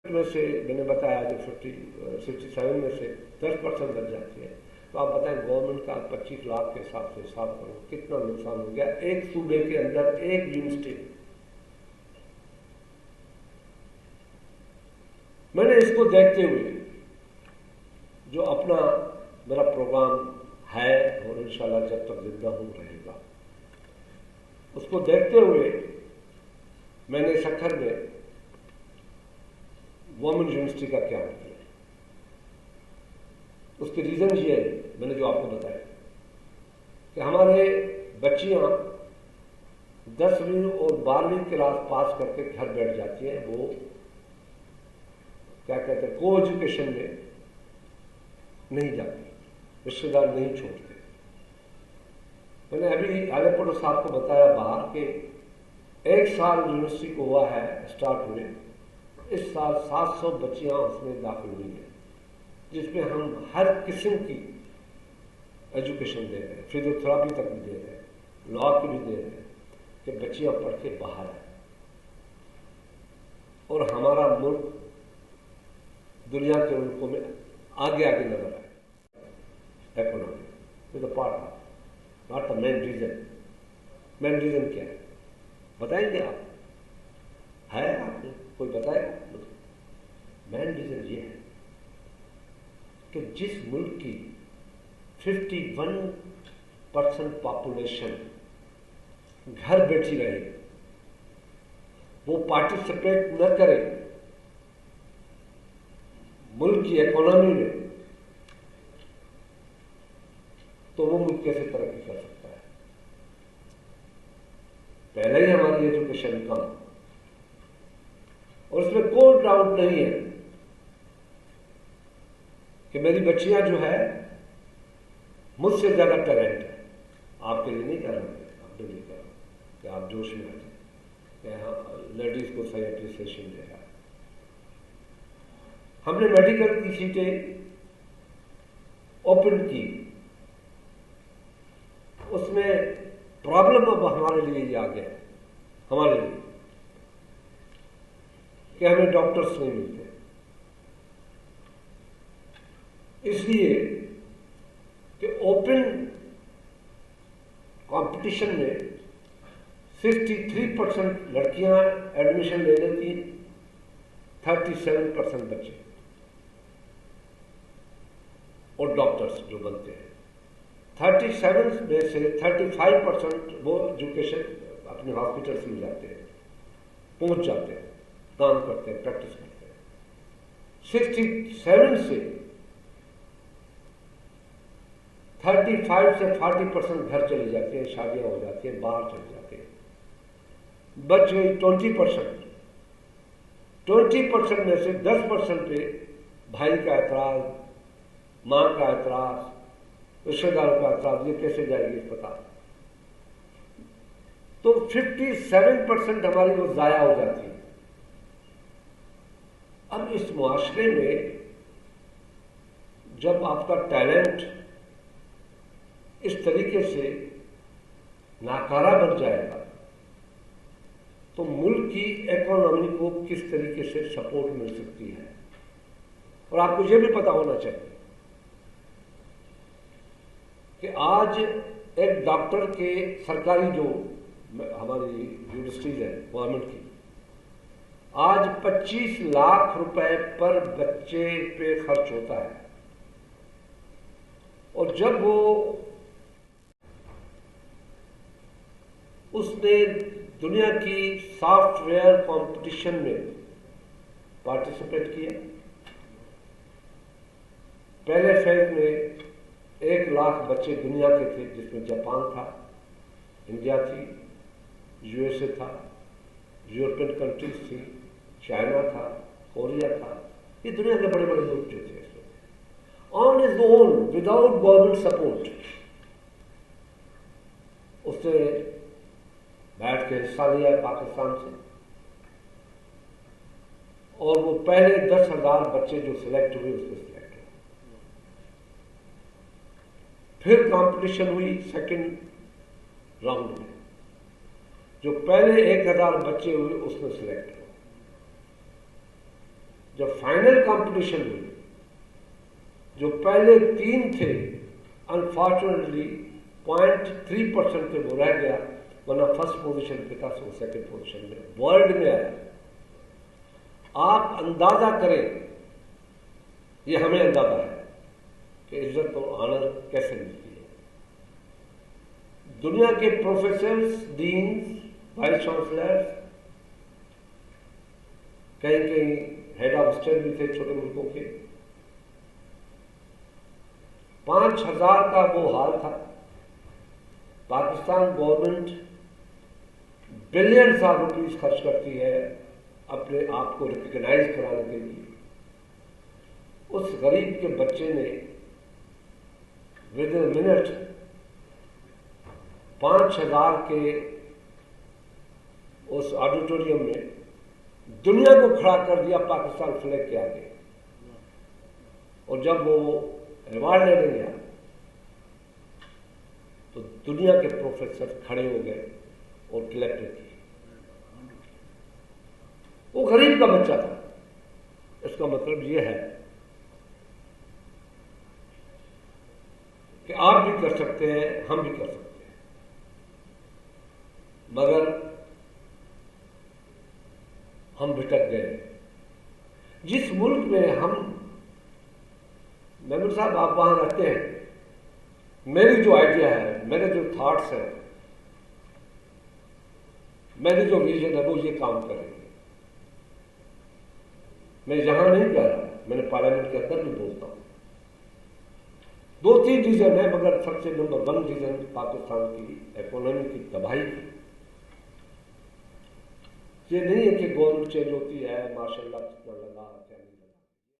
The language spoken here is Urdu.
میں سے میں نے بتایا جو 67 میں سے 10% بچ جاتی ہے، تو آپ بتائیں گورنمنٹ کا 25 لاکھ کے حساب سے حساب کرو کتنا نقصان ہو گیا ایک صوبے کے اندر ایک یونیورسٹی۔ میں نے اس کو دیکھتے ہوئے جو اپنا میرا پروگرام ہے اور انشاءاللہ جب تک زندہ ہوں رہے گا، اس کو دیکھتے ہوئے میں نے سکھر میں وومن یونیورسٹی کا قیام کیا۔ اس کے ریزن یہ ہے میں نے جو آپ کو بتایا کہ ہمارے بچیاں 10ویں اور 12ویں کلاس پاس کر کے گھر بیٹھ جاتی ہیں، وہ کیا کہتے ہیں کو ایجوکیشن میں نہیں جاتی، رشتے دار نہیں چھوڑتے۔ میں نے ابھی عالم پور صاحب کو بتایا باہر کہ 1 سال یونیورسٹی کو ہوا ہے اسٹارٹ ہوئے، اس سال 700 بچیاں اس میں داخل ہوئی ہیں، جس میں ہم ہر قسم کی ایجوکیشن دے رہے ہیں، فزیوتھراپی تک بھی دے رہے ہیں، لا کی بھی دے رہے ہیں کہ بچیاں پڑھ کے باہر آئیں اور ہمارا ملک دنیا کے ملکوں میں آگے آگے نظر آئے۔ Economy with part of not the main reason. Main reason کیا ہے بتائیں گے آپ؟ ہے آپ نے کوئی بتائے گا؟ مین ریزن یہ ہے کہ جس ملک کی 51% پاپولیشن گھر بیٹھی رہے، وہ پارٹیسپیٹ نہ کرے ملک کی اکانومی میں، تو وہ ملک کیسے ترقی کر سکتا ہے؟ پہلے ہی ہماری ایجوکیشن کم، اور اس میں کوئی ڈاؤٹ نہیں ہے کہ میری بچیاں جو ہے مجھ سے زیادہ ٹیلنٹ ہے۔ آپ کے لیے نہیں کر رہے، آپ کے لیے کر رہا ہوں کہ آپ جوش میں آ جائیں کہ ہاں لیڈیز کو صحیح اپریسیشن دے گا۔ ہم نے میڈیکل کی سیٹیں اوپن کی، اس میں پرابلم اب ہمارے لیے یہ آ گیا ہے، ہمارے لیے کہ ہمیں ڈاکٹرس نہیں ملتے، اس لیے کہ اوپن کمپٹیشن میں 63% لڑکیاں ایڈمیشن لے لیتی، 37% بچے اور ڈاکٹرس جو بنتے ہیں۔ 37 میں سے 35% وہ ایجوکیشن اپنے ہاسپٹلس میں جاتے ہیں، پہنچ جاتے ہیں، کام کرتے ہیں، پریکٹس کرتے ہیں۔ 67 سے 35 سے 40% گھر چلی جاتی ہیں، شادیاں ہو جاتی ہیں، باہر چلے جاتے ہیں، بچ گئی 20%۔ 20% میں سے 10% پہ بھائی کا اعتراض، ماں کا اعتراض، رشتہ داروں کا اعتراض، یہ کیسے جائے گی اسپتال؟ تو 57% ہماری وہ ضائع ہو جاتی ہے۔ اب اس معاشرے میں جب آپ کا ٹیلنٹ اس طریقے سے ناکارہ بن جائے گا تو ملک کی اکانومی کو کس طریقے سے سپورٹ مل سکتی ہے؟ اور آپ کو یہ بھی پتا ہونا چاہیے کہ آج ایک ڈاکٹر کے سرکاری جو ہماری یونیورسٹیز ہیں گورنمنٹ کی، آج 25 لاکھ روپے پر بچے پہ خرچ ہوتا ہے، اور جب وہ اس نے دنیا کی سافٹ ویئر کمپٹیشن میں پارٹیسپیٹ کیا، پہلے فیز میں 1 لاکھ بچے دنیا کے تھے، جس میں جاپان تھا، انڈیا تھی، USA تھا، یورپین کنٹریز تھی، چائنا تھا، کوریا تھا، یہ دنیا کے بڑے بڑے ملک جو تھے۔ On his own without government support اس نے بیٹھ کے حصہ لیا ہے پاکستان سے، اور وہ پہلے 10,000 بچے جو سلیکٹ ہوئے اس میں سلیکٹ ہوئے۔ پھر کمپٹیشن ہوئی سیکنڈ راؤنڈ میں، جو پہلے 1,000 بچے ہوئے اس میں سلیکٹ ہوئے۔ جب فائنل کمپٹیشن ہوئی، جو پہلے 3 تھے انفارچونیٹلی 0.3% پہ وہ رہ گیا، ورنہ فرسٹ پوزیشن پہ تھا، وہ سیکنڈ پوزیشن میں ورلڈ میں آیا۔ آپ اندازہ کریں، یہ ہمیں اندازہ ہے کہ عزت اور آنر کیسے ملتی ہے۔ دنیا کے پروفیسرز، ڈینز، وائس چانسلرز، کہیں کہیں ہیڈ آف اسٹیٹ بھی تھے چھوٹے ملکوں کے، 5000 کا وہ حال تھا۔ Pakistan government billions of rupees خرچ کرتی ہے اپنے آپ کو ریکگنائز کرانے کے لیے۔ اس غریب کے بچے نے ود اے منٹ 5000 کے اس آڈیٹوریم میں دنیا کو کھڑا کر دیا پاکستان فلیگ کے آگے، اور جب وہ ایوارڈ لینے گیا تو دنیا کے پروفیسر کھڑے ہو گئے اور کلیپ کی۔ وہ غریب کا بچہ تھا۔ اس کا مطلب یہ ہے کہ آپ بھی کر سکتے ہیں، ہم بھی کر سکتے ہیں، مگر ہم بھٹک گئے۔ جس ملک میں ہم، ممبر صاحب آپ وہاں رہتے ہیں، میری جو آئیڈیا ہے، میرے جو تھاٹس ہیں، میری جو ویژن ہے، وہ یہ کام کریں گے۔ میں یہاں نہیں کہہ رہا، میں نے پارلیمنٹ کے اندر بھی بولتا ہوں۔ 2-3 ریزن ہے، مگر سب سے نمبر 1 ریزن پاکستان کی اکانومی کی تباہی کی۔ یہ نہیں ہے کہ گورنمنٹ چینج ہوتی ہے، ماشاء اللہ